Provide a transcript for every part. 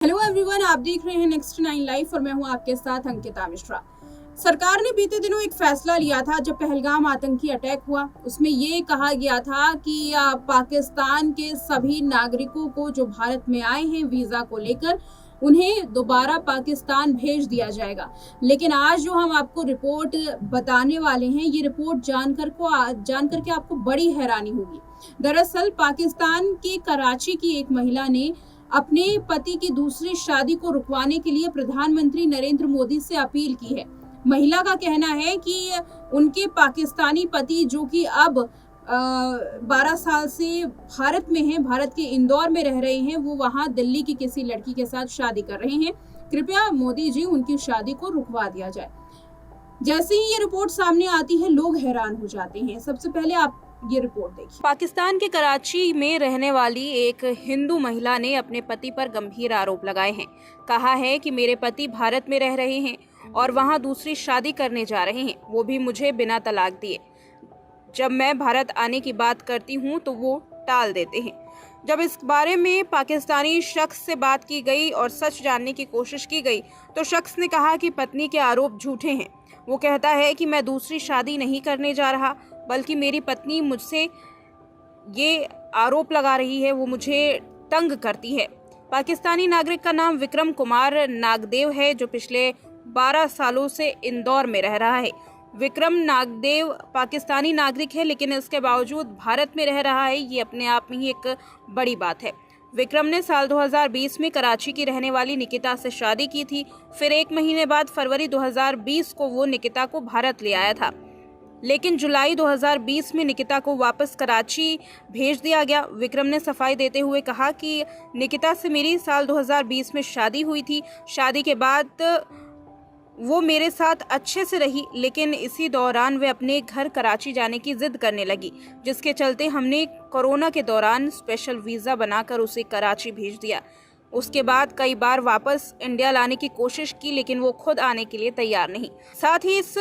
Hello everyone, आप देख रहे हैं नेक्स्ट 9 लाइव और मैं हूं आपके साथ अंकिता मिश्रा। सरकार ने बीते दिनों एक फैसला लिया था जब पहलगाम आतंकी अटैक हुआ। उसमें ये कहा गया था कि पाकिस्तान के सभी नागरिकों को जो भारत में आए हैं वीजा को लेकर उन्हें दोबारा पाकिस्तान भेज दिया जाएगा। लेकिन आज जो हम आपको रिपोर्ट बताने वाले हैं, ये रिपोर्ट जानकर के आपको बड़ी हैरानी होगी। दरअसल पाकिस्तान के कराची की एक महिला ने अपने पति की दूसरी शादी को रुकवाने के लिए प्रधानमंत्री नरेंद्र मोदी से अपील की है। महिला का कहना है कि उनके पाकिस्तानी पति जो कि अब 12 साल से भारत में हैं, भारत के इंदौर में रह रहे हैं, वो वहां दिल्ली की किसी लड़की के साथ शादी कर रहे हैं। कृपया मोदी जी उनकी शादी को रुकवा दिया जाए। जैसे ही ये रिपोर्ट सामने आती है लोग हैरान हो जाते हैं। सबसे पहले आप ये रिपोर्ट देखिए। पाकिस्तान के कराची में रहने वाली एक हिंदू महिला ने अपने पति पर गंभीर आरोप लगाए हैं। कहा है कि मेरे पति भारत में रह रहे हैं और वहां दूसरी शादी करने जा रहे हैं, वो भी मुझे बिना तलाक दिए। जब मैं भारत आने की बात करती हूं तो वो टाल देते हैं। जब इस बारे में पाकिस्तानी शख्स से बात की गई और सच जानने की कोशिश की गई तो शख्स ने कहा कि पत्नी के आरोप झूठे हैं। वो कहता है कि मैं दूसरी शादी नहीं करने जा रहा, बल्कि मेरी पत्नी मुझसे ये आरोप लगा रही है, वो मुझे तंग करती है। पाकिस्तानी नागरिक का नाम विक्रम कुमार नागदेव है, जो पिछले 12 सालों से इंदौर में रह रहा है। विक्रम नागदेव पाकिस्तानी नागरिक है, लेकिन इसके बावजूद भारत में रह रहा है। ये अपने आप में ही एक बड़ी बात है। विक्रम ने साल 2020 में कराची की रहने वाली निकिता से शादी की थी। फिर 1 महीने बाद फरवरी 2020 को वो निकिता को भारत ले आया था, लेकिन जुलाई 2020 में निकिता को वापस कराची भेज दिया गया। विक्रम ने सफाई देते हुए कहा कि निकिता से मेरी साल 2020 में शादी हुई थी। शादी के बाद वो मेरे साथ अच्छे से रही, लेकिन इसी दौरान वे अपने घर कराची जाने की जिद करने लगी, जिसके चलते हमने कोरोना के दौरान स्पेशल वीज़ा बनाकर उसे कराची भेज दिया। उसके बाद कई बार वापस इंडिया लाने की कोशिश की, लेकिन वो खुद आने के लिए तैयार नहीं। साथ ही इस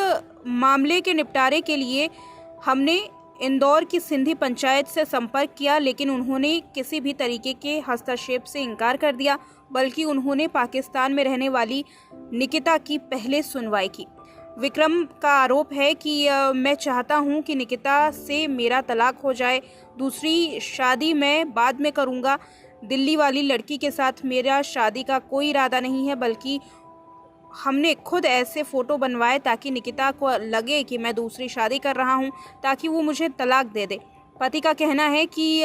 मामले के निपटारे के लिए हमने इंदौर की सिंधी पंचायत से संपर्क किया, लेकिन उन्होंने किसी भी तरीके के हस्तक्षेप से इनकार कर दिया, बल्कि उन्होंने पाकिस्तान में रहने वाली निकिता की पहले सुनवाई की। विक्रम का आरोप है कि मैं चाहता हूं कि निकिता से मेरा तलाक हो जाए, दूसरी शादी मैं बाद में करूंगा। दिल्ली वाली लड़की के साथ मेरा शादी का कोई इरादा नहीं है, बल्कि हमने खुद ऐसे फ़ोटो बनवाए ताकि निकिता को लगे कि मैं दूसरी शादी कर रहा हूं, ताकि वो मुझे तलाक दे दे। पति का कहना है कि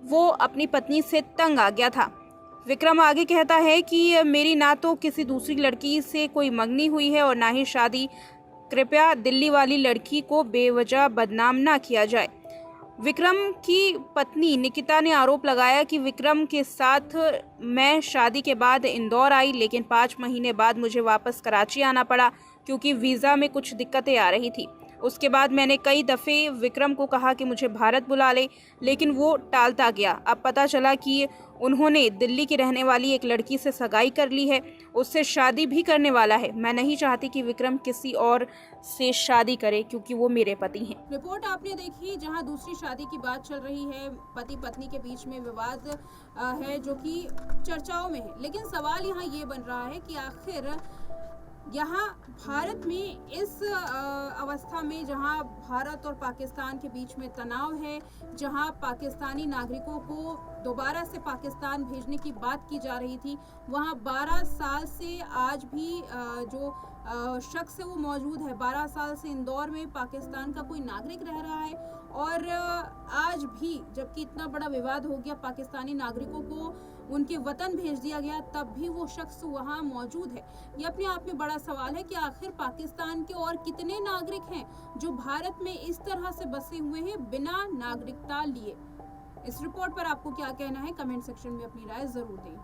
वो अपनी पत्नी से तंग आ गया था। विक्रम आगे कहता है कि मेरी ना तो किसी दूसरी लड़की से कोई मंगनी हुई है और ना ही शादी। कृपया दिल्ली वाली लड़की को बेवजह बदनाम ना किया जाए। विक्रम की पत्नी निकिता ने आरोप लगाया कि विक्रम के साथ मैं शादी के बाद इंदौर आई, लेकिन 5 महीने बाद मुझे वापस कराची आना पड़ा क्योंकि वीज़ा में कुछ दिक्कतें आ रही थी। उसके बाद मैंने कई दफ़े विक्रम को कहा कि मुझे भारत बुला ले, लेकिन वो टालता गया। अब पता चला कि उन्होंने दिल्ली की रहने वाली एक लड़की से सगाई कर ली है, उससे शादी भी करने वाला है। मैं नहीं चाहती कि विक्रम किसी और से शादी करे, क्योंकि वो मेरे पति हैं। रिपोर्ट आपने देखी, जहां दूसरी शादी की बात चल रही है, पति पत्नी के बीच में विवाद है जो कि चर्चाओं में है। लेकिन सवाल यहाँ ये बन रहा है कि आखिर यहाँ भारत में इस अवस्था में जहाँ भारत और पाकिस्तान के बीच में तनाव है, जहाँ पाकिस्तानी नागरिकों को दोबारा से पाकिस्तान भेजने की बात की जा रही थी, वहाँ 12 साल से आज भी जो शख्स है वो मौजूद है। 12 साल से इंदौर में पाकिस्तान का कोई नागरिक रह रहा है और आज भी जबकि इतना बड़ा विवाद हो गया, पाकिस्तानी नागरिकों को उनके वतन भेज दिया गया, तब भी वो शख्स वहाँ मौजूद है। ये अपने आप में बड़ा सवाल है कि आखिर पाकिस्तान के और कितने नागरिक हैं जो भारत में इस तरह से बसे हुए हैं बिना नागरिकता लिए। इस रिपोर्ट पर आपको क्या कहना है, कमेंट सेक्शन में अपनी राय जरूर दें।